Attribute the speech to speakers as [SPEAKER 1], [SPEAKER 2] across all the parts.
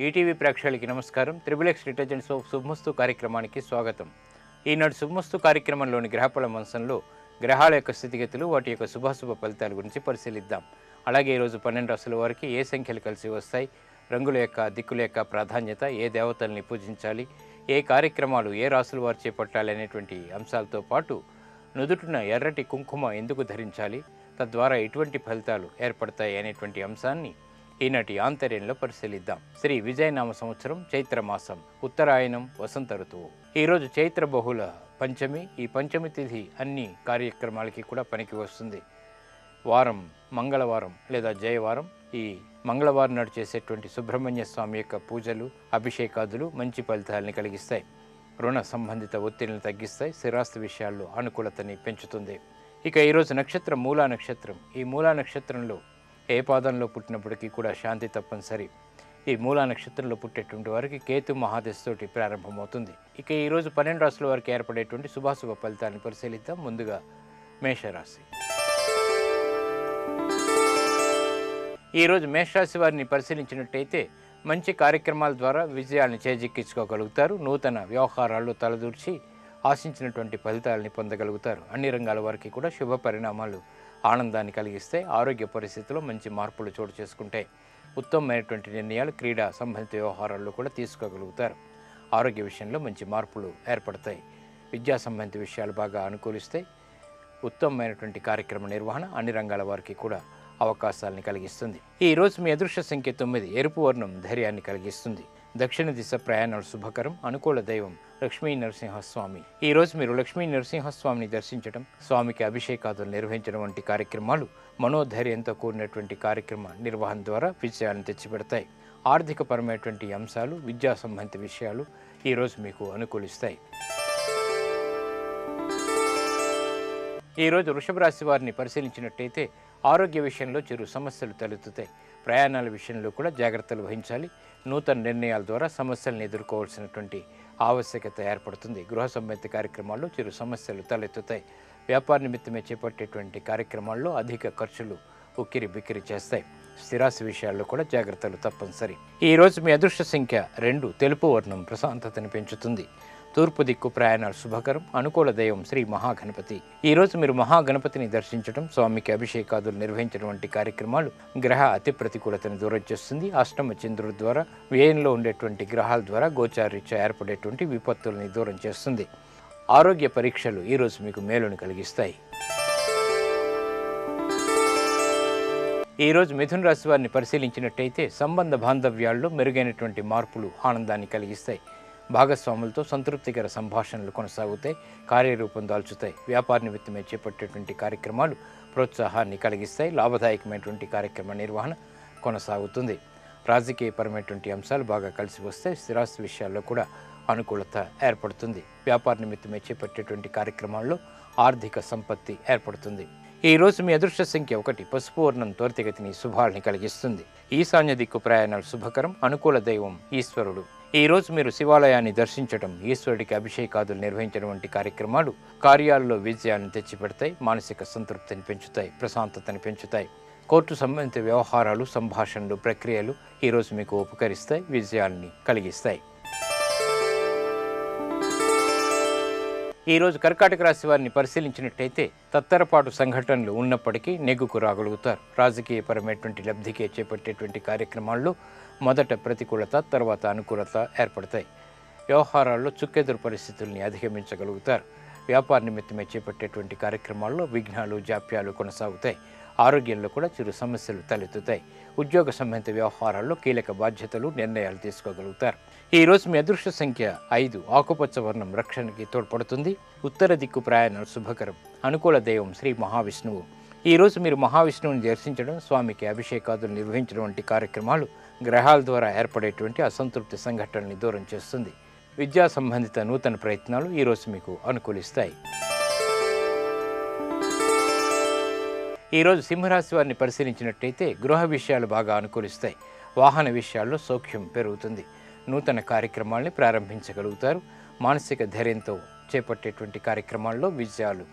[SPEAKER 1] ETV ప్రేక్షకులకి నమస్కారం. Triple detergent soap శుభమస్తు కార్యక్రమానికి స్వాగతం. ఈనాడు శుభమస్తు కార్యక్రమంలోని గ్రహఫల మంచంలో గ్రహాల యొక్క స్థితిగతులు, వాటి యొక్క శుభాశుభ ఫలితాల గురించి పరిశీలిద్దాం. అలాగే ఈరోజు 12 రాశుల వారికి ఏ సంఖ్యలు కలిసి వస్తాయి, రంగుల యొక్క దిక్కుల యొక్క ప్రాధాన్యత, ఏ దేవతల్ని పూజించాలి, ఏ కార్యక్రమాలు ఏ రాశుల వారు చేపట్టాలి అనేటువంటి అంశాలతో పాటు నుదుటిన ఎర్రటి కుంకుమ ఎందుకు ధరించాలి, తద్వారా ఎటువంటి ఫలితాలు ఏర్పడతాయి అనేటువంటి అంశాన్ని ఈనాటి ఆంతర్యంలో పరిశీలిద్దాం. శ్రీ విజయనామ సంవత్సరం చైత్రమాసం, ఉత్తరాయణం, వసంత ఋతువు. ఈరోజు చైత్ర బహుళ పంచమి. ఈ పంచమి తిథి అన్ని కార్యక్రమాలకి కూడా పనికి వస్తుంది. వారం మంగళవారం లేదా జయవారం. ఈ మంగళవారం నాడు చేసేటువంటి సుబ్రహ్మణ్య స్వామి యొక్క పూజలు, అభిషేకాదులు మంచి ఫలితాలని కలిగిస్తాయి. రుణ సంబంధిత ఒత్తిడిని తగ్గిస్తాయి. స్థిరాస్తి విషయాల్లో అనుకూలతని పెంచుతుంది. ఇక ఈరోజు నక్షత్రం మూలా నక్షత్రం. ఈ మూలా నక్షత్రంలో ఏ పాదంలో పుట్టినప్పటికీ కూడా శాంతి తప్పనిసరి. ఈ మూలా నక్షత్రంలో పుట్టేటువంటి వారికి కేతు మహాదశతోటి ప్రారంభమవుతుంది. ఇక ఈరోజు 12 రాశుల వారికి ఏర్పడేటువంటి శుభాశుభ ఫలితాన్ని పరిశీలిద్దాం. ముందుగా మేషరాశి. ఈరోజు మేషరాశి వారిని పరిశీలించినట్టయితే మంచి కార్యక్రమాల ద్వారా విజయాన్ని చేజిక్కించుకోగలుగుతారు. నూతన వ్యవహారాల్లో తలదూర్చి ఆశించినటువంటి ఫలితాలని పొందగలుగుతారు. అన్ని రంగాల వారికి కూడా శుభ పరిణామాలు ఆనందాన్ని కలిగిస్తాయి. ఆరోగ్య పరిస్థితుల్లో మంచి మార్పులు చోటు చేసుకుంటే ఉత్తమమైనటువంటి నిర్ణయాలు క్రీడా సంబంధిత వ్యవహారాల్లో కూడా తీసుకోగలుగుతారు. ఆరోగ్య విషయంలో మంచి మార్పులు ఏర్పడతాయి. విద్యా సంబంధిత విషయాలు బాగా అనుకూలిస్తాయి. ఉత్తమమైనటువంటి కార్యక్రమ నిర్వహణ అన్ని రంగాల వారికి కూడా అవకాశాలను కలిగిస్తుంది. ఈరోజు మీ అదృష్ట సంఖ్య 9. ఎరుపు వర్ణం ధైర్యాన్ని కలిగిస్తుంది. దక్షిణ దిశ ప్రయాణాలు శుభకరం. అనుకూల దైవం లక్ష్మీ నరసింహస్వామి. ఈరోజు మీరు లక్ష్మీ నరసింహస్వామిని దర్శించడం, స్వామికి అభిషేకాదులు నిర్వహించడం వంటి కార్యక్రమాలు మనోధైర్యంతో కూడినటువంటి కార్యక్రమ నిర్వహణ ద్వారా విజయాన్ని తెచ్చిపెడతాయి. ఆర్థికపరమైనటువంటి అంశాలు, విద్యా సంబంధిత విషయాలు ఈరోజు మీకు అనుకూలిస్తాయి. ఈరోజు వృషభ రాశి వారిని పరిశీలించినట్టయితే ఆరోగ్య విషయంలో చిరు సమస్యలు తలెత్తుతాయి. ప్రయాణాల విషయంలో కూడా జాగ్రత్తలు వహించాలి. నూతన నిర్ణయాల ద్వారా సమస్యలను ఎదుర్కోవాల్సినటువంటి ఆవశ్యకత ఏర్పడుతుంది. గృహ సంబంధిత కార్యక్రమాల్లో చిరు సమస్యలు తలెత్తుతాయి. వ్యాపార నిమిత్తమే చేపట్టేటువంటి కార్యక్రమాల్లో అధిక ఖర్చులు ఉక్కిరి బిక్కిరి చేస్తాయి. స్థిరాస్తి విషయాల్లో కూడా జాగ్రత్తలు తప్పనిసరి. ఈరోజు మీ అదృష్ట సంఖ్య 2. తెలుపు వర్ణం ప్రశాంతతని పెంచుతుంది. తూర్పు దిక్కు ప్రయాణాలు శుభకరం. అనుకూల దైవం శ్రీ మహాగణపతి. ఈరోజు మీరు మహాగణపతిని దర్శించడం, స్వామికి అభిషేకాదులు నిర్వహించడం వంటి కార్యక్రమాలు గ్రహ అతి ప్రతికూలతను దూరం చేస్తుంది. అష్టమ చంద్రుడి ద్వారా, వ్యయంలో ఉండేటువంటి గ్రహాల ద్వారా గోచారీత్యా ఏర్పడేటువంటి విపత్తులని దూరం చేస్తుంది. ఆరోగ్య పరీక్షలు ఈరోజు మీకు మేలును కలిగిస్తాయి. ఈరోజు మిథున రాశి వారిని పరిశీలించినట్టయితే సంబంధ బాంధవ్యాల్లో మెరుగైనటువంటి మార్పులు ఆనందాన్ని కలిగిస్తాయి. భాగస్వాములతో సంతృప్తికర సంభాషణలు కొనసాగుతాయి. కార్యరూపం దాల్చుతాయి. వ్యాపార నిమిత్తమే చేపట్టేటువంటి కార్యక్రమాలు ప్రోత్సాహాన్ని కలిగిస్తాయి. లాభదాయకమైనటువంటి కార్యక్రమ నిర్వహణ కొనసాగుతుంది. రాజకీయపరమైనటువంటి అంశాలు బాగా కలిసి వస్తాయి. స్థిరాస్తి విషయాల్లో కూడా అనుకూలత ఏర్పడుతుంది. వ్యాపార నిమిత్తమే చేపట్టేటువంటి కార్యక్రమాల్లో ఆర్థిక సంపత్తి ఏర్పడుతుంది. ఈరోజు మీ అదృష్ట సంఖ్య 1. పసుపు వర్ణం త్వరితగతిని శుభాల్ని కలిగిస్తుంది. ఈశాన్య దిక్కు ప్రయాణాలు శుభకరం. అనుకూల దైవం ఈశ్వరుడు. ఈరోజు మీరు శివాలయాన్ని దర్శించడం, ఈశ్వరుడికి అభిషేకాదులు నిర్వహించడం వంటి కార్యక్రమాలు కార్యాలలో విజయాన్ని తెచ్చిపెడతాయి. మానసిక సంతృప్తిని పెంచుతాయి. ప్రశాంతతని పెంచుతాయి. కోర్టు సంబంధిత వ్యవహారాలు, సంభాషణలు, ప్రక్రియలు ఈరోజు మీకు ఉపకరిస్తాయి. విజయాన్ని కలిగిస్తాయి. ఈరోజు కర్కాటక రాశి వారిని పరిశీలించినట్టయితే తత్తరపాటు సంఘటనలు ఉన్నప్పటికీ నెగ్గుకు రాగలుగుతారు. రాజకీయపరమైనటువంటి లబ్ధికే చేపట్టేటువంటి కార్యక్రమాల్లో మొదట ప్రతికూలత, తర్వాత అనుకూలత ఏర్పడతాయి. వ్యవహారాల్లో చుక్కెదురు పరిస్థితుల్ని అధిగమించగలుగుతారు. వ్యాపార నిమిత్తమే చేపట్టేటువంటి కార్యక్రమాల్లో విఘ్నాలు, జాప్యాలు కొనసాగుతాయి. ఆరోగ్యంలో కూడా చిరు సమస్యలు తలెత్తుతాయి. ఉద్యోగ సంబంధిత వ్యవహారాల్లో కీలక బాధ్యతలు, నిర్ణయాలు తీసుకోగలుగుతారు. ఈరోజు మీ అదృష్ట సంఖ్య 5. ఆకుపచ్చ వర్ణం రక్షణకి తోడ్పడుతుంది. ఉత్తర దిక్కు ప్రయాణాలు శుభకరం. అనుకూల దైవం శ్రీ మహావిష్ణువు. ఈరోజు మీరు మహావిష్ణువుని దర్శించడం, స్వామికి అభిషేకాదులు నిర్వహించడం వంటి కార్యక్రమాలు గ్రహాల ద్వారా ఏర్పడేటువంటి అసంతృప్తి సంఘటనల్ని దూరం చేస్తుంది. విద్యా సంబంధిత నూతన ప్రయత్నాలు ఈరోజు మీకు అనుకూలిస్తాయి. ఈరోజు సింహరాశి వారిని పరిశీలించినట్టయితే గృహ విషయాలు బాగా అనుకూలిస్తాయి. వాహన విషయాల్లో సౌఖ్యం పెరుగుతుంది. నూతన కార్యక్రమాల్ని ప్రారంభించగలుగుతారు. మానసిక ధైర్యంతో చేపట్టేటువంటి కార్యక్రమాల్లో విజయాలు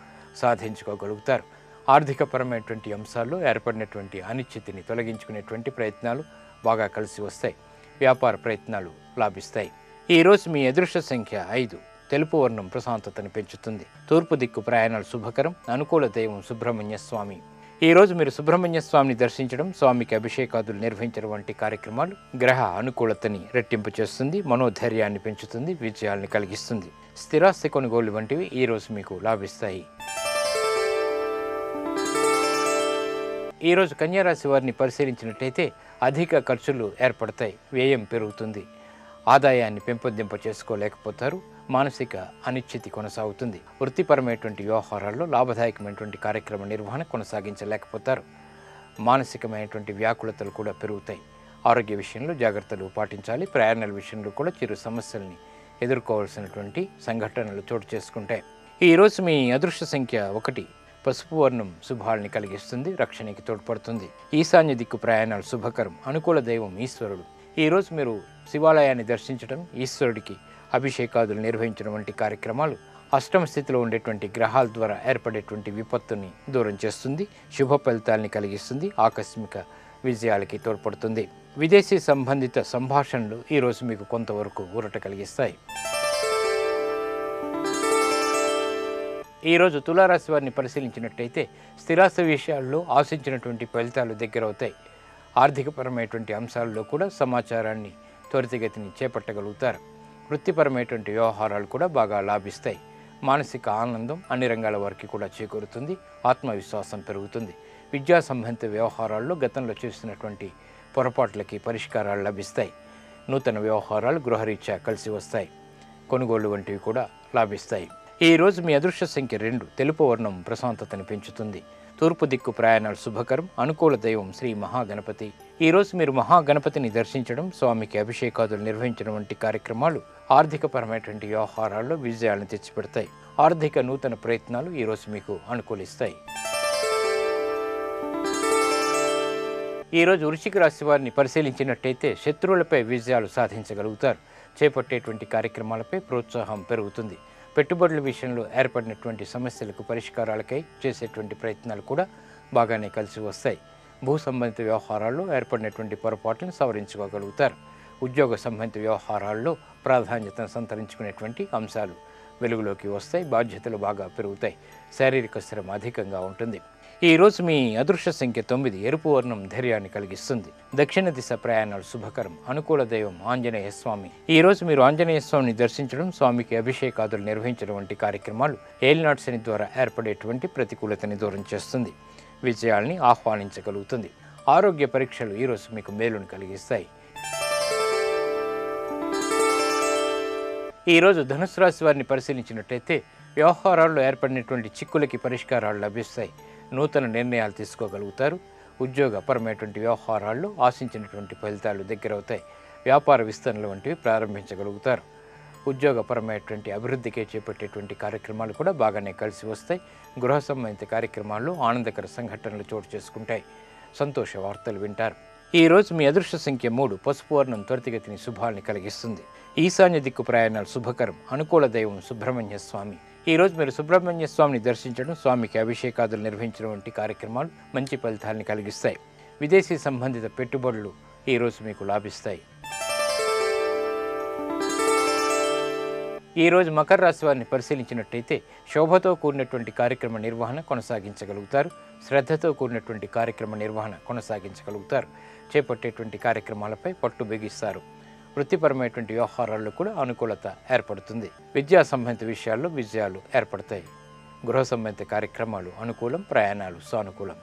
[SPEAKER 1] సాధించుకోగలుగుతారు. ఆర్థికపరమైనటువంటి అంశాల్లో ఏర్పడినటువంటి అనిశ్చితిని తొలగించుకునేటువంటి ప్రయత్నాలు బాగా కలిసి వస్తాయి. వ్యాపార ప్రయత్నాలు లాభిస్తాయి. ఈరోజు మీ అదృష్ట సంఖ్య 5. తెలుపు వర్ణం ప్రశాంతతను పెంచుతుంది. తూర్పు దిక్కు ప్రయాణాలు శుభకరం. అనుకూల దైవం సుబ్రహ్మణ్య స్వామి. ఈరోజు మీరు సుబ్రహ్మణ్య స్వామిని దర్శించడం, స్వామికి అభిషేకాదులు నిర్వహించడం వంటి కార్యక్రమాలు గ్రహ అనుకూలతని రెట్టింపు చేస్తుంది, మనోధైర్యాన్ని పెంచుతుంది, విజయాల్ని కలిగిస్తుంది. స్థిరాస్తి కొనుగోలు వంటివి ఈరోజు మీకు లాభిస్తాయి. ఈరోజు కన్యారాశి వారిని పరిశీలించినట్టయితే అధిక ఖర్చులు ఏర్పడతాయి, వ్యయం పెరుగుతుంది, ఆదాయాన్ని పెంపొందింప చేసుకోలేకపోతారు, మానసిక అనిశ్చితి కొనసాగుతుంది. వృత్తిపరమైనటువంటి వ్యవహారాల్లో లాభదాయకమైనటువంటి కార్యక్రమ నిర్వహణ కొనసాగించలేకపోతారు. మానసికమైనటువంటి వ్యాకులతలు కూడా పెరుగుతాయి. ఆరోగ్య విషయంలో జాగ్రత్తలు పాటించాలి. ప్రయాణాల విషయంలో కూడా చిరు సమస్యల్ని ఎదుర్కోవాల్సినటువంటి సంఘటనలు చోటు చేసుకుంటాయి. ఈరోజు మీ అదృష్ట సంఖ్య 1. పసుపు వర్ణం శుభాల్ని కలిగిస్తుంది, రక్షణకి తోడ్పడుతుంది. ఈశాన్య దిక్కు ప్రయాణాలు శుభకరం. అనుకూల దైవం ఈశ్వరుడు. ఈరోజు మీరు శివాలయాన్ని దర్శించడం, ఈశ్వరుడికి అభిషేకాదులు నిర్వహించడం వంటి కార్యక్రమాలు అష్టమ స్థితిలో ఉండేటువంటి గ్రహాల ద్వారా ఏర్పడేటువంటి విపత్తుని దూరం చేస్తుంది, శుభ ఫలితాలని కలిగిస్తుంది, ఆకస్మిక విజయాలకి తోడ్పడుతుంది. విదేశీ సంబంధిత సంభాషణలు ఈరోజు మీకు కొంతవరకు ఊరట కలిగిస్తాయి. ఈరోజు తులారాశి వారిని పరిశీలించినట్టయితే స్థిరాస్తి విషయాల్లో ఆశించినటువంటి ఫలితాలు దగ్గరవుతాయి. ఆర్థికపరమైనటువంటి అంశాల్లో కూడా సమాచారాన్ని త్వరితగతిని చేపట్టగలుగుతారు. వృత్తిపరమైనటువంటి వ్యవహారాలు కూడా బాగా లాభిస్తాయి. మానసిక ఆనందం అన్ని రంగాల వారికి కూడా చేకూరుతుంది, ఆత్మవిశ్వాసం పెరుగుతుంది. విద్యా సంబంధిత వ్యవహారాల్లో గతంలో చేసినటువంటి పొరపాట్లకి పరిష్కారాలు లభిస్తాయి. నూతన వ్యవహారాలు గృహరీత్యా కలిసి వస్తాయి. కొనుగోలు వంటివి కూడా లాభిస్తాయి. ఈరోజు మీ అదృష్ట సంఖ్య 2. తెలుపు వర్ణం ప్రశాంతతని పెంచుతుంది. తూర్పు దిక్కు ప్రయాణాలు శుభకరం. అనుకూల దైవం శ్రీ మహాగణపతి. ఈరోజు మీరు మహాగణపతిని దర్శించడం, స్వామికి అభిషేకాదులు నిర్వహించడం వంటి కార్యక్రమాలు ఆర్థికపరమైనటువంటి వ్యవహారాల్లో విజయాలను తెచ్చిపెడతాయి. ఆర్థిక నూతన ప్రయత్నాలు ఈరోజు మీకు అనుకూలిస్తాయి. ఈరోజు వృశ్చిక రాశి వారిని పరిశీలించినట్టయితే శత్రువులపై విజయాలు సాధించగలుగుతారు. చేపట్టేటువంటి కార్యక్రమాలపై ప్రోత్సాహం పెరుగుతుంది. పెట్టుబడుల విషయంలో ఏర్పడినటువంటి సమస్యలకు పరిష్కారాలకై చేసేటువంటి ప్రయత్నాలు కూడా బాగానే కలిసి వస్తాయి. భూ సంబంధిత వ్యవహారాల్లో ఏర్పడినటువంటి పొరపాట్లను సవరించుకోగలుగుతారు. ఉద్యోగ సంబంధిత వ్యవహారాల్లో ప్రాధాన్యతను సంతరించుకునేటువంటి అంశాలు వెలుగులోకి వస్తాయి. బాధ్యతలు బాగా పెరుగుతాయి. శారీరక శ్రమ అధికంగా ఉంటుంది. ఈరోజు మీ అదృష్ట సంఖ్య 9. ఎరుపు వర్ణం ధైర్యాన్ని కలిగిస్తుంది. దక్షిణ దిశ ప్రయాణాలు శుభకరం. అనుకూల దైవం ఆంజనేయ స్వామి. ఈరోజు మీరు ఆంజనేయ స్వామిని దర్శించడం, స్వామికి అభిషేకాదులు నిర్వహించడం వంటి కార్యక్రమాలు ఏలినాటి శని ద్వారా ఏర్పడేటువంటి ప్రతికూలతని దూరం చేస్తుంది, విజయాల్ని ఆహ్వానించగలుగుతుంది. ఆరోగ్య పరీక్షలు ఈరోజు మీకు మేలును కలిగిస్తాయి. ఈరోజు ధనుసు రాశి వారిని పరిశీలించినట్టయితే వ్యవహారాల్లో ఏర్పడినటువంటి చిక్కులకి పరిష్కారాలు లభిస్తాయి. నూతన నిర్ణయాలు తీసుకోగలుగుతారు. ఉద్యోగపరమైనటువంటి వ్యవహారాల్లో ఆశించినటువంటి ఫలితాలు దగ్గరవుతాయి. వ్యాపార విస్తరణ వంటివి ప్రారంభించగలుగుతారు. ఉద్యోగపరమైనటువంటి అభివృద్ధికే చేపట్టేటువంటి కార్యక్రమాలు కూడా బాగానే కలిసి వస్తాయి. గృహ సంబంధిత కార్యక్రమాల్లో ఆనందకర సంఘటనలు చోటు చేసుకుంటాయి. సంతోష వార్తలు వింటారు. ఈరోజు మీ అదృష్ట సంఖ్య 3. పసుపు వర్ణం త్వరితగతిని శుభాల్ని కలిగిస్తుంది. ఈశాన్య దిక్కు ప్రయాణాలు శుభకరం. అనుకూల దైవం సుబ్రహ్మణ్య స్వామి. ఈరోజు మీరు సుబ్రహ్మణ్య స్వామిని దర్శించడం, స్వామికి అభిషేకాదులు నిర్వహించడం వంటి కార్యక్రమాలు మంచి ఫలితాలని కలిగిస్తాయి. విదేశీ సంబంధిత పెట్టుబడులు ఈరోజు మీకు లాభిస్తాయి. ఈరోజు మకర రాశి వారిని పరిశీలించినట్టయితే శోభతో కూడినటువంటి కార్యక్రమ నిర్వహణ కొనసాగించగలుగుతారు. శ్రద్ధతో కూడినటువంటి కార్యక్రమ నిర్వహణ కొనసాగించగలుగుతారు. చేపట్టేటువంటి కార్యక్రమాలపై పట్టు బిగిస్తారు. వృత్తిపరమైనటువంటి వ్యవహారాల్లో కూడా అనుకూలత ఏర్పడుతుంది. విద్యా సంబంధిత విషయాల్లో విజయాలు ఏర్పడతాయి. గృహ సంబంధిత కార్యక్రమాలు అనుకూలం, ప్రయాణాలు సానుకూలం.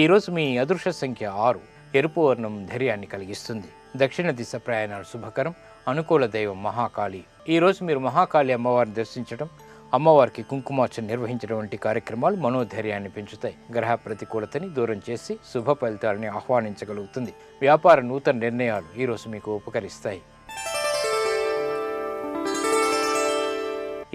[SPEAKER 1] ఈరోజు మీ అదృష్ట సంఖ్య 6. ఎరుపు వర్ణం ధైర్యాన్ని కలిగిస్తుంది. దక్షిణ దిశ ప్రయాణాలు శుభకరం. అనుకూల దైవం మహాకాళి. ఈరోజు మీరు మహాకాళి అమ్మవారిని దర్శించడం, అమ్మవారికి కుంకుమార్చన నిర్వహించడం వంటి కార్యక్రమాలు మనోధైర్యాన్ని పెంచుతాయి. గ్రహ ప్రతికూలతని దూరం చేసి శుభ ఫలితాలని ఆహ్వానించగలుగుతుంది. వ్యాపార నూతన నిర్ణయాలు ఈరోజు మీకు ఉపకరిస్తాయి.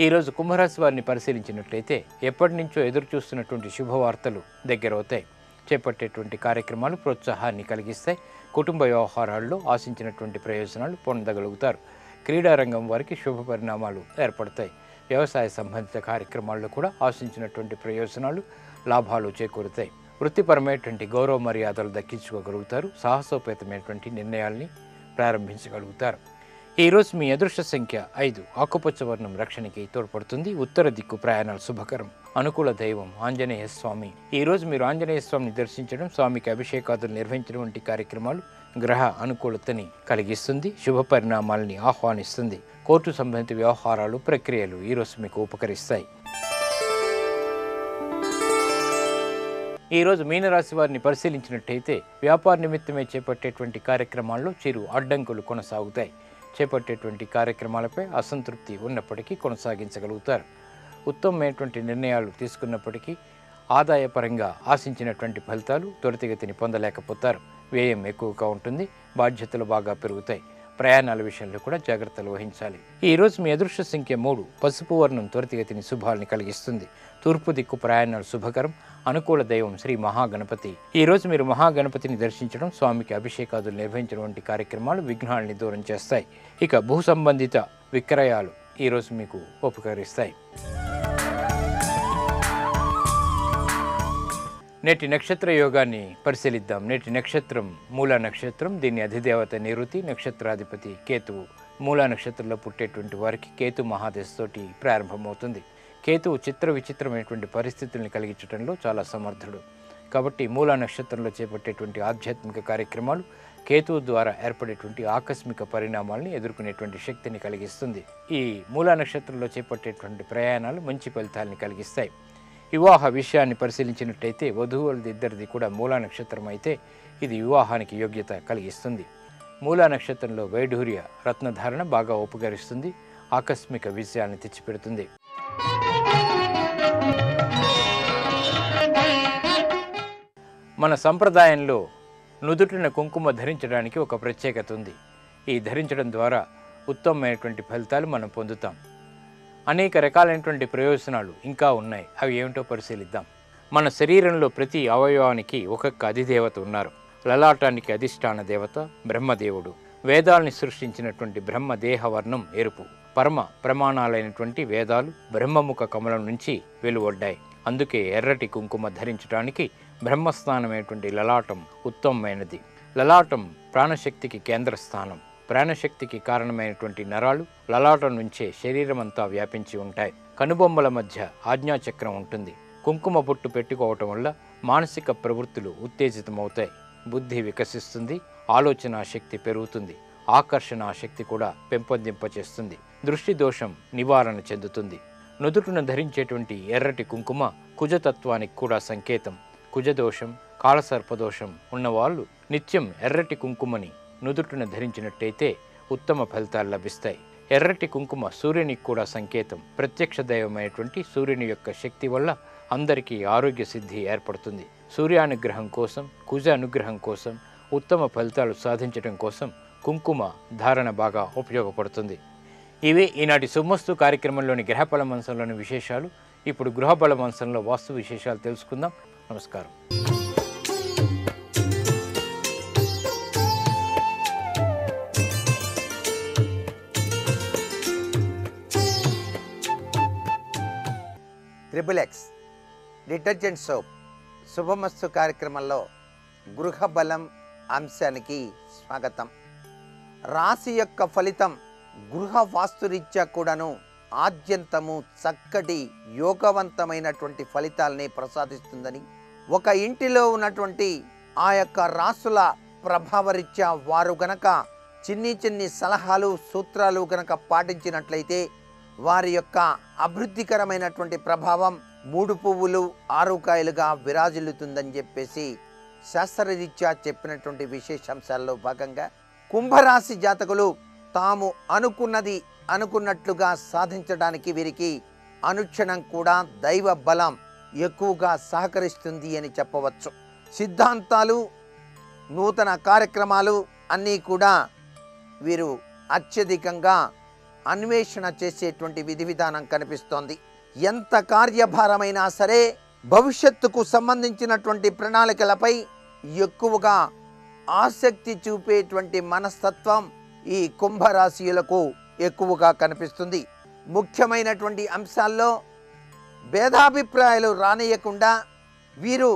[SPEAKER 1] ఈరోజు కుంభరాశి వారిని పరిశీలించినట్లయితే ఎప్పటి నుంచో ఎదురు చూస్తున్నటువంటి శుభవార్తలు దగ్గరవుతాయి. చేపట్టేటువంటి కార్యక్రమాలు ప్రోత్సాహాన్ని కలిగిస్తాయి. కుటుంబ వ్యవహారాల్లో ఆశించినటువంటి ప్రయోజనాలు పొందగలుగుతారు. క్రీడారంగం వారికి శుభ పరిణామాలు ఏర్పడతాయి. వ్యవసాయ సంబంధిత కార్యక్రమాల్లో కూడా ఆశించినటువంటి ప్రయోజనాలు, లాభాలు చేకూరుతాయి. వృత్తిపరమైనటువంటి గౌరవ మర్యాదలు దక్కించుకోగలుగుతారు. సాహసోపేతమైనటువంటి నిర్ణయాల్ని ప్రారంభించగలుగుతారు. ఈరోజు మీ అదృష్ట సంఖ్య 5. ఆకుపచ్చ వర్ణం రక్షణకి తోడ్పడుతుంది. ఉత్తర దిక్కు ప్రయాణాలు శుభకరం. అనుకూల దైవం ఆంజనేయ స్వామి. ఈరోజు మీరు ఆంజనేయ స్వామిని దర్శించడం, స్వామికి అభిషేకాదులు నిర్వహించడం వంటి కార్యక్రమాలు గ్రహ అనుకూలతని కలిగిస్తుంది. శుభ పరిణామాలని ఆహ్వానిస్తుంది. కోర్టు సంబంధిత వ్యవహారాలు, ప్రక్రియలు ఈరోజు మీకు ఉపకరిస్తాయి. ఈరోజు మీనరాశి వారిని పరిశీలించినట్టయితే వ్యాపార నిమిత్తమే చేపట్టేటువంటి కార్యక్రమాల్లో చిరు అడ్డంకులు కొనసాగుతాయి. చేపట్టేటువంటి కార్యక్రమాలపై అసంతృప్తి ఉన్నప్పటికీ కొనసాగించగలుగుతారు. ఉత్తమమైనటువంటి నిర్ణయాలు తీసుకున్నప్పటికీ ఆదాయపరంగా ఆశించినటువంటి ఫలితాలు త్వరితగతిని పొందలేకపోతారు. వ్యయం ఎక్కువగా ఉంటుంది. బాధ్యతలు బాగా పెరుగుతాయి. ప్రయాణాల విషయంలో కూడా జాగ్రత్తలు వహించాలి. ఈరోజు మీ అదృష్ట సంఖ్య 3. పసుపు వర్ణం త్వరితగతిని శుభాల్ని కలిగిస్తుంది. తూర్పు దిక్కు ప్రయాణాలు శుభకరం. అనుకూల దైవం శ్రీ మహాగణపతి. ఈరోజు మీరు మహాగణపతిని దర్శించడం, స్వామికి అభిషేకాదులు నిర్వహించడం వంటి కార్యక్రమాలు విఘ్నాలని దూరం చేస్తాయి. ఇక భూ సంబంధిత విక్రయాలు ఈరోజు మీకు ఉపకరిస్తాయి. నేటి నక్షత్ర యోగాన్ని పరిశీలిద్దాం. నేటి నక్షత్రం మూలా నక్షత్రం. దీని అధిదేవత నిరుతి, నక్షత్రాధిపతి కేతువు. మూలా నక్షత్రంలో పుట్టేటువంటి వారికి కేతు మహాదశతోటి ప్రారంభమవుతుంది. కేతువు చిత్ర విచిత్రమైనటువంటి పరిస్థితుల్ని కలిగించడంలో చాలా సమర్థుడు. కాబట్టి మూలా నక్షత్రంలో చేపట్టేటువంటి ఆధ్యాత్మిక కార్యక్రమాలు కేతువు ద్వారా ఏర్పడేటువంటి ఆకస్మిక పరిణామాలని ఎదుర్కొనేటువంటి శక్తిని కలిగిస్తుంది. ఈ మూలా నక్షత్రంలో చేపట్టేటువంటి ప్రయాణాలు మంచి ఫలితాలని కలిగిస్తాయి. వివాహ విషయాన్ని పరిశీలించినట్టయితే వధువులదిద్దరిది కూడా మూలా నక్షత్రం అయితే ఇది వివాహానికి యోగ్యత కలిగిస్తుంది. మూలా నక్షత్రంలో వైఢూర్య రత్నధారణ బాగా ఉపకరిస్తుంది. ఆకస్మిక విషయాన్ని తెచ్చిపెడుతుంది. మన సంప్రదాయంలో నుదుటిన కుంకుమ ధరించడానికి ఒక ప్రత్యేకత ఉంది. ఈ ధరించడం ద్వారా ఉత్తమమైనటువంటి ఫలితాలు మనం పొందుతాం. అనేక రకాలైనటువంటి ప్రయోజనాలు ఇంకా ఉన్నాయి. అవి ఏమిటో పరిశీలిద్దాం. మన శరీరంలో ప్రతి అవయవానికి ఒక్కొక్క అధిదేవత ఉన్నారు. లలాటానికి అధిష్టాన దేవత బ్రహ్మదేవుడు. వేదాల్ని సృష్టించినటువంటి బ్రహ్మ దేహవర్ణం ఎరుపు. పరమ ప్రమాణాలైనటువంటి వేదాలు బ్రహ్మముఖ కమలం నుంచి వెలువడ్డాయి. అందుకే ఎర్రటి కుంకుమ ధరించడానికి బ్రహ్మస్థానమైనటువంటి లలాటం ఉత్తమమైనది. లలాటం ప్రాణశక్తికి కేంద్ర స్థానం. ప్రాణశక్తికి కారణమైనటువంటి నరాలు లలాటం నుంచే శరీరమంతా వ్యాపించి ఉంటాయి. కనుబొమ్మల మధ్య ఆజ్ఞాచక్రం ఉంటుంది. కుంకుమ బొట్టు పెట్టుకోవటం వల్ల మానసిక ప్రవృత్తులు ఉత్తేజితమవుతాయి. బుద్ధి వికసిస్తుంది. ఆలోచన శక్తి పెరుగుతుంది. ఆకర్షణ శక్తి కూడా పెంపొందింపచేస్తుంది. దృష్టి దోషం నివారణ చెందుతుంది. నుదుటిన ధరించేటువంటి ఎర్రటి కుంకుమ కుజతత్వానికి కూడా సంకేతం. కుజదోషం, కాళసర్పదోషం ఉన్నవాళ్ళు నిత్యం ఎర్రటి కుంకుమని నుదుటిన ధరించినట్టయితే ఉత్తమ ఫలితాలు లభిస్తాయి. ఎర్రటి కుంకుమ సూర్యునికి కూడా సంకేతం. ప్రత్యక్ష దైవమైనటువంటి సూర్యుని యొక్క శక్తి వల్ల అందరికీ ఆరోగ్య సిద్ధి ఏర్పడుతుంది. సూర్యానుగ్రహం కోసం, కుజ అనుగ్రహం కోసం, ఉత్తమ ఫలితాలు సాధించడం కోసం కుంకుమ ధారణ బాగా ఉపయోగపడుతుంది. ఇవే ఈనాటి శుభమస్తు కార్యక్రమంలోని గ్రహబల మంచంలోని విశేషాలు. ఇప్పుడు గృహబల మంచంలో వాస్తు విశేషాలు తెలుసుకుందాం. నమస్కారం.
[SPEAKER 2] ట్రిబుల్-ఎక్స్ డిటర్జెంట్ సోప్ శుభమస్తు కార్యక్రమంలో గృహబలం అంశానికి స్వాగతం. రాశి యొక్క ఫలితం గృహ వాస్తురీత్యా కూడాను ఆద్యంతము చక్కటి యోగవంతమైనటువంటి ఫలితాలని ప్రసాదిస్తుందని, ఒక ఇంటిలో ఉన్నటువంటి ఆ యొక్క రాసుల ప్రభావరీత్యా వారు గనక చిన్ని సలహాలు సూత్రాలు గనక పాటించినట్లయితే వారి యొక్క అభివృద్ధికరమైనటువంటి ప్రభావం 3 పువ్వులు 6 కాయలుగా విరాజిల్లుతుందని చెప్పేసి శాస్త్రరీత్యా చెప్పినటువంటి విశేషాంశాల్లో భాగంగా కుంభరాశి జాతకులు తాము అనుకున్నట్లుగా సాధించడానికి వీరికి అనుక్షణం కూడా దైవ బలం ఎక్కువగా సహకరిస్తుంది అని చెప్పవచ్చు. సిద్ధాంతాలు, నూతన కార్యక్రమాలు అన్నీ కూడా వీరు అత్యధికంగా అన్వేషణ చేసేటువంటి విధి విధానం కనిపిస్తోంది. ఎంత కార్యభారమైనా సరే భవిష్యత్తుకు సంబంధించినటువంటి ప్రణాళికలపై ఎక్కువగా ఆసక్తి చూపేటువంటి మనస్తత్వం ఈ కుంభరాశియులకు ఎక్కువగా కనిపిస్తుంది. ముఖ్యమైనటువంటి అంశాల్లో భేదాభిప్రాయాలు రానియకుండా వీరు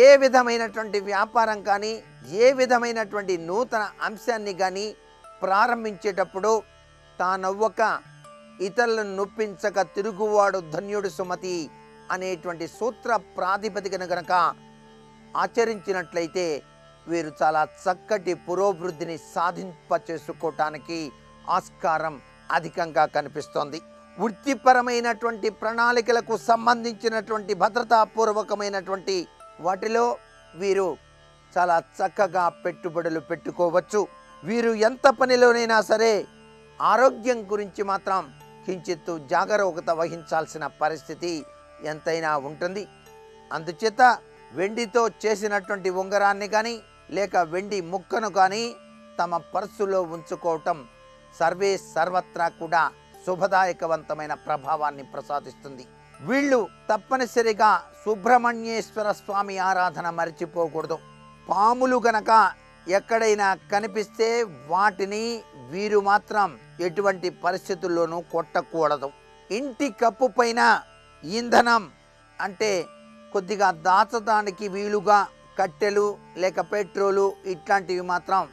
[SPEAKER 2] ఏ విధమైనటువంటి వ్యాపారం కానీ, ఏ విధమైనటువంటి నూతన అంశాన్ని కానీ ప్రారంభించేటప్పుడు తానవ్వక ఇతరులను నొప్పించక తిరుగువాడు ధన్యుడు సుమతి అనేటువంటి సూత్ర ప్రాతిపదికన గనక ఆచరించినట్లయితే వీరు చాలా చక్కటి పురోభివృద్ధిని సాధింపచేసుకోవటానికి ఆస్కారం అధికంగా కనిపిస్తోంది. వృత్తిపరమైనటువంటి ప్రణాళికలకు సంబంధించినటువంటి భద్రతాపూర్వకమైనటువంటి వాటిలో వీరు చాలా చక్కగా పెట్టుబడులు పెట్టుకోవచ్చు. వీరు ఎంత పనిలోనైనా సరే ఆరోగ్యం గురించి మాత్రం కించిత్తు జాగరూకత వహించాల్సిన పరిస్థితి ఎంతైనా ఉంటుంది. అందుచేత వెండితో చేసినటువంటి ఉంగరాన్ని కానీ లేక వెండి ముక్కను కానీ తమ పర్సులో ఉంచుకోవటం సర్వత్రా కూడా శుభదాయకవంతమైన ప్రభావాన్ని ప్రసాదిస్తుంది. వీళ్ళు తప్పనిసరిగా సుబ్రహ్మణ్యేశ్వర స్వామి ఆరాధన మర్చిపోకూడదు. పాములు గనక ఎక్కడైనా కనిపిస్తే వాటిని వీరు మాత్రం ఎటువంటి పరిస్థితుల్లోనూ కొట్టకూడదు. ఇంటి కప్పు పైన ఇంధనం అంటే కొద్దిగా దాచడానికి వీలుగా కట్టెలు లేక పెట్రోలు ఇట్లాంటివి మాత్రం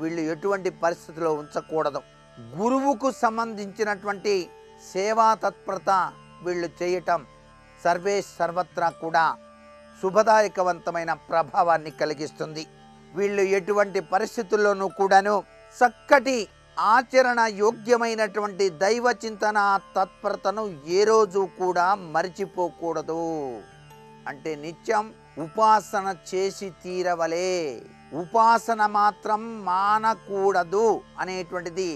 [SPEAKER 2] వీళ్ళు ఎటువంటి పరిస్థితుల్లో ఉంచకూడదు. గురువుకు సంబంధించినటువంటి సేవా తత్పరత వీళ్ళు చేయటం సర్వత్రా కూడా శుభదాయకవంతమైన ప్రభావాన్ని కలిగిస్తుంది. వీళ్ళు ఎటువంటి పరిస్థితుల్లోనూ కూడాను చక్కటి ఆచరణ యోగ్యమైనటువంటి దైవ చింతన తత్పరతను ఏ రోజు కూడా మరిచిపోకూడదు. అంటే నిత్యం ఉపాసన చేసి తీరవలే, ఉపాసన మాత్రం మానకూడదు అనేటువంటిది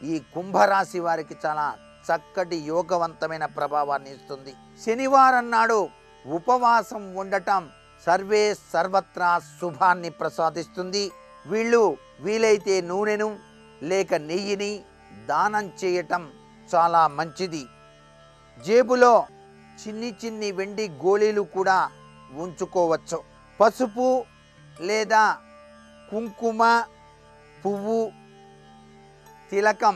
[SPEAKER 2] ఈ కుంభరాశి వారికి చాలా చక్కటి యోగవంతమైన ప్రభావాన్ని ఇస్తుంది. శనివారం నాడు ఉపవాసం ఉండటం సర్వత్రా శుభాన్ని ప్రసాదిస్తుంది. వీళ్ళు వీలైతే నూనెను లేక నెయ్యిని దానం చేయటం చాలా మంచిది. జేబులో చిన్ని వెండి గోళీలు కూడా ఉంచుకోవచ్చు. పసుపు లేదా కుంకుమ పువ్వు తిలకం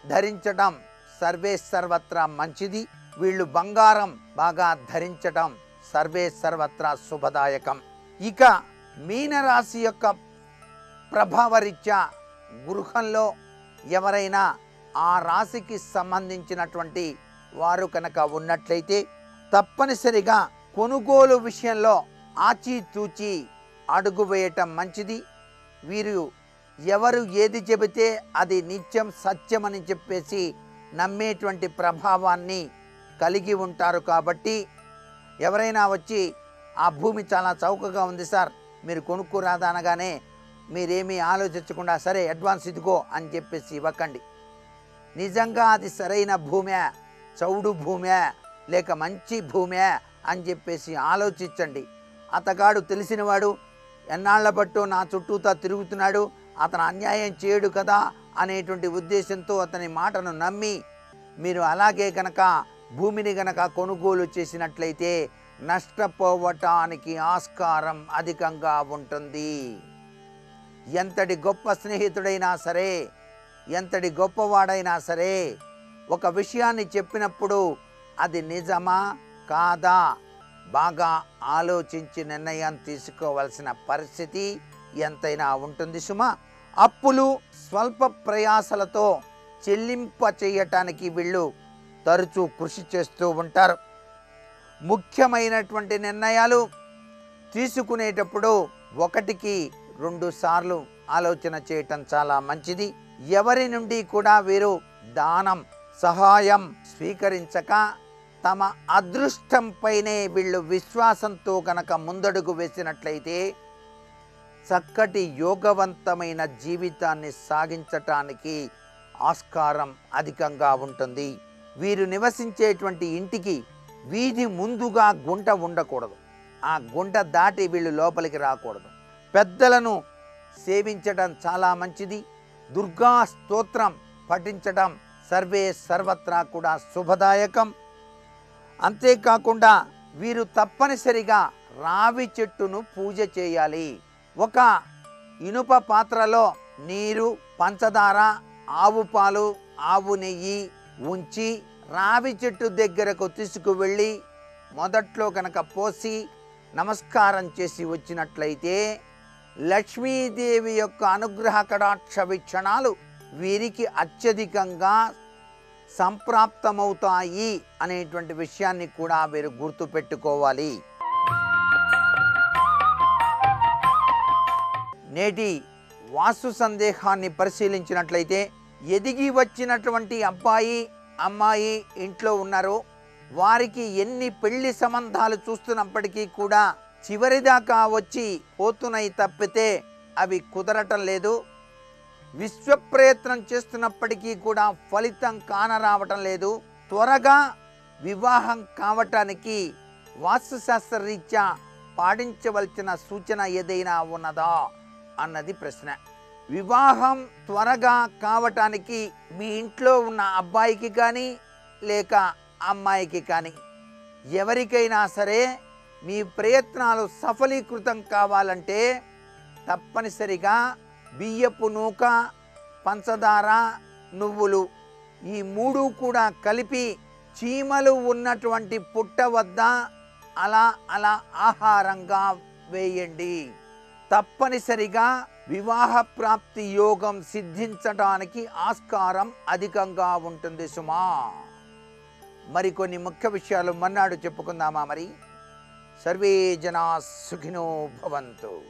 [SPEAKER 2] ధరించడం సర్వత్రా మంచిది. వీళ్ళు బంగారం బాగా ధరించడం సర్వత్రా శుభదాయకం. ఇక మీనరాశి యొక్క ప్రభావరీత్యా గృహంలో ఎవరైనా ఆ రాశికి సంబంధించినటువంటి వారు కనుక ఉన్నట్లయితే తప్పనిసరిగా కొనుగోలు విషయంలో ఆచితూచి అడుగు వేయటం మంచిది. వీరు ఎవరు ఏది చెబితే అది నిత్యం సత్యమని చెప్పేసి నమ్మేటువంటి ప్రభావాన్ని కలిగి ఉంటారు. కాబట్టి ఎవరైనా వచ్చి ఆ భూమి చాలా చౌకగా ఉంది సార్, మీరు కొనుక్కోరాదా అనగానే మీరేమీ ఆలోచించకుండా సరే అడ్వాన్స్ ఇదిగో అని చెప్పేసి ఇవ్వకండి. నిజంగా అది సరైన భూమే, చౌడు భూమే లేక మంచి భూమే అని చెప్పేసి ఆలోచించండి. అతగాడు తెలిసినవాడు, ఎన్నాళ్ల బట్టో నా చుట్టూతా తిరుగుతున్నాడు, అతను అన్యాయం చేయడు కదా అనేటువంటి ఉద్దేశంతో అతని మాటను నమ్మి మీరు అలాగే కనుక భూమిని గనక కొనుగోలు చేసినట్లయితే నష్టపోవటానికి ఆస్కారం అధికంగా ఉంటుంది. ఎంతటి గొప్ప స్నేహితుడైనా సరే, ఎంతటి గొప్పవాడైనా సరే ఒక విషయాన్ని చెప్పినప్పుడు అది నిజమా కాదా బాగా ఆలోచించి నిర్ణయం తీసుకోవాల్సిన పరిస్థితి ఎంతైనా ఉంటుంది సుమా. అప్పులు స్వల్ప ప్రయాసలతో చెల్లింప చేయటానికి వీళ్ళు తరచూ కృషి చేస్తూ ఉంటారు. ముఖ్యమైనటువంటి నిర్ణయాలు తీసుకునేటప్పుడు 1-2 సార్లు ఆలోచన చేయటం చాలా మంచిది. ఎవరి నుండి కూడా వీరు దానం సహాయం స్వీకరించక తమ అదృష్టంపైనే వీళ్ళు విశ్వాసంతో కనుక ముందడుగు వేసినట్లయితే చక్కటి యోగవంతమైన జీవితాన్ని సాగించటానికి ఆస్కారం అధికంగా ఉంటుంది. వీరు నివసించేటువంటి ఇంటికి వీధి ముందుగా గుంట ఉండకూడదు. ఆ గుంట దాటి వీళ్ళు లోపలికి రాకూడదు. పెద్దలను సేవించడం చాలా మంచిది. దుర్గా స్తోత్రం పఠించడం సర్వత్రా కూడా శుభదాయకం. అంతేకాకుండా వీరు తప్పనిసరిగా రావి చెట్టును పూజ చేయాలి. ఒక ఇనుప పాత్రలో నీరు, పంచదార, ఆవు పాలు, ఆవు నెయ్యి ఉంచి రావి చెట్టు దగ్గరకు తీసుకువెళ్ళి మొదట్లో కనుక పోసి నమస్కారం చేసి వచ్చినట్లయితే లక్ష్మీదేవి యొక్క అనుగ్రహ కటాక్ష వీక్షణాలు వీరికి అత్యధికంగా సంప్రాప్తమవుతాయి అనేటువంటి విషయాన్ని కూడా వీరు గుర్తుపెట్టుకోవాలి. నేటి వాస్తు సందేహాన్ని పరిశీలించినట్లయితే ఎదిగి వచ్చినటువంటి అబ్బాయి అమ్మాయి ఇంట్లో ఉన్నారు. వారికి ఎన్ని పెళ్లి సంబంధాలు చూస్తున్నప్పటికీ కూడా చివరిదాకా వచ్చి పోతున్నాయి తప్పితే అవి కుదరటం లేదు. విశ్వప్రయత్నం చేస్తున్నప్పటికీ కూడా ఫలితం కానరావటం లేదు. త్వరగా వివాహం కావటానికి వాస్తుశాస్త్ర రీత్యా పాటించవలసిన సూచన ఏదైనా ఉన్నదా అన్నది ప్రశ్న. వివాహం త్వరగా కావటానికి మీ ఇంట్లో ఉన్న అబ్బాయికి కానీ లేక అమ్మాయికి కానీ ఎవరికైనా సరే మీ ప్రయత్నాలు సఫలీకృతం కావాలంటే తప్పనిసరిగా బియ్యపు నూక, పంచదార, నువ్వులు ఈ మూడు కూడా కలిపి చీమలు ఉన్నటువంటి పుట్ట వద్ద అలా అలా ఆహారంగా వేయండి. తప్పనిసరిగా వివాహ ప్రాప్తి యోగం సిద్ధించడానికి ఆస్కారం అధికంగా ఉంటుంది సుమా. మరికొన్ని ముఖ్య విషయాలు మన్నాడు చెప్పుకుందామా? మరి సర్వే జనా సుఖినో భవంతు.